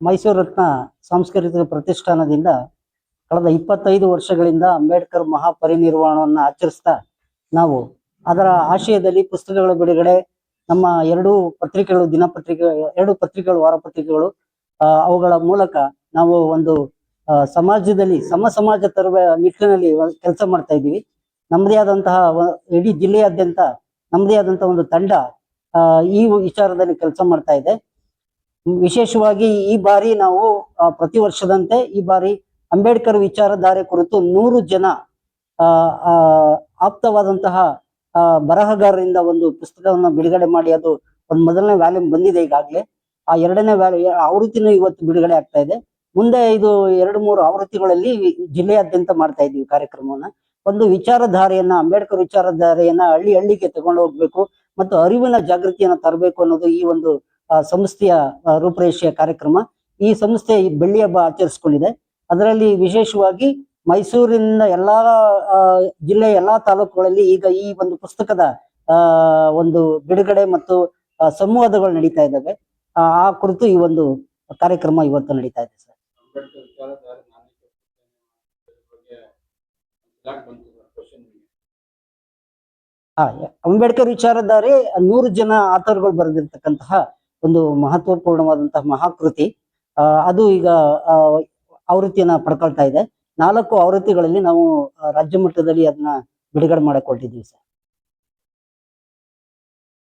ಮೈಸೂರು ರತ್ನ ಸಾಂಸ್ಕೃತಿಕ ಪ್ರತಿಷ್ಠಾನದಿಂದ ಕಳೆದ 25 ವರ್ಷಗಳಿಂದ ಅಂಬೇಡ್ಕರ್ ಮಹಾಪರಿನಿರ್ವಾಣವನ್ನು ಆಚರಿಸ್ತಾ ನಾವು ಅದರ ಆಶಯದಲ್ಲಿ ಪುಸ್ತಕಗಳ ಬಿಡುಗಡೆ, ನಮ್ಮ 2 ಪತ್ರಿಕೆಗಳು, ಎರಡು ಪತ್ರಿಕೆಗಳು, ವಾರಪತ್ರಿಕೆಗಳು, ಅವುಗಳ ಮೂಲಕ ನಾವು ಒಂದು ಸಮಾಜದಲ್ಲಿ ಸಮಾಜ ತರುವ ನಿಟ್ಟಿನಲ್ಲಿ ಕೆಲಸ ಮಾಡ್ತಾ ಇದ್ದೀವಿ. ನಮ್ಮದೇ ಆದಂತಹ ಇಡೀ ಜಿಲ್ಲೆಯಾದ್ಯಂತ ನಮ್ಮದೇ ಆದಂತಹ ಒಂದು ತಂಡ ಈ ವಿಚಾರದಲ್ಲಿ ಕೆಲಸ ಮಾಡ್ತಾ ಇದೆ. ವಿಶೇಷವಾಗಿ ಈ ಬಾರಿ ನಾವು ಪ್ರತಿ ವರ್ಷದಂತೆ ಈ ಬಾರಿ ಅಂಬೇಡ್ಕರ್ ವಿಚಾರಧಾರೆ ಕುರಿತು 100 ಜನ ಆಪ್ತವಾದಂತಹ ಬರಹಗಾರರಿಂದ ಒಂದು ಪುಸ್ತಕವನ್ನು ಬಿಡುಗಡೆ ಮಾಡಿ ಅದು ಒಂದು ಮೊದಲನೇ ವ್ಯಾಲ್ಯೂಮ್ ಬಂದಿದೆ ಈಗಾಗಲೇ. ಆ ಎರಡನೇ ಆವೃತ್ತಿನೂ ಇವತ್ತು ಬಿಡುಗಡೆ ಆಗ್ತಾ ಇದೆ. ಮುಂದೆ ಇದು 2-3 ಆವೃತ್ತಿಗಳಲ್ಲಿ ಜಿಲ್ಲೆಯಾದ್ಯಂತ ಮಾಡ್ತಾ ಇದ್ದೀವಿ ಕಾರ್ಯಕ್ರಮವನ್ನ. ಒಂದು ವಿಚಾರಧಾರೆಯನ್ನ, ಅಂಬೇಡ್ಕರ್ ವಿಚಾರಧಾರೆಯನ್ನ ಹಳ್ಳಿ ಹಳ್ಳಿಗೆ ತಗೊಂಡು ಹೋಗ್ಬೇಕು ಮತ್ತು ಅರಿವಿನ ಜಾಗೃತಿಯನ್ನ ತರಬೇಕು ಅನ್ನೋದು ಈ ಒಂದು ಸಂಸ್ಥೆಯ ರೂಪರೇಷೆಯ ಕಾರ್ಯಕ್ರಮ. ಈ ಸಂಸ್ಥೆ ಬೆಳ್ಳಿ ಹಬ್ಬ ಆಚರಿಸಿಕೊಂಡಿದೆ. ಅದರಲ್ಲಿ ವಿಶೇಷವಾಗಿ ಮೈಸೂರಿನ ಎಲ್ಲಾ ಜಿಲ್ಲೆಯ ಎಲ್ಲಾ ತಾಲೂಕುಗಳಲ್ಲಿ ಈಗ ಈ ಒಂದು ಪುಸ್ತಕದ ಒಂದು ಬಿಡುಗಡೆ ಮತ್ತು ಸಂವಾದಗಳು ನಡೀತಾ ಇದ್ದಾವೆ. ಆ ಕುರಿತು ಈ ಒಂದು ಕಾರ್ಯಕ್ರಮ ಇವತ್ತು ನಡೀತಾ ಇದೆ ಸರ್. ಅಂಬೇಡ್ಕರ್ ವಿಚಾರಧಾರೆ 100 ಜನ ಆಥರ್ಗಳು ಬರೆದಿರ್ತಕ್ಕಂತಹ ಒಂದು ಮಹತ್ವಪೂರ್ಣವಾದಂತಹ ಮಹಾಕೃತಿ. ಅದು ಈಗ ಆವೃತ್ತಿಯನ್ನ ಪಡ್ಕೊಳ್ತಾ ಇದೆ. 4 ಆವೃತ್ತಿಗಳಲ್ಲಿ ನಾವು ರಾಜ್ಯ ಮಟ್ಟದಲ್ಲಿ ಅದನ್ನ ಬಿಡುಗಡೆ ಮಾಡಕ್ ಹೊರಟಿದ್ದೀವಿ ಸರ್.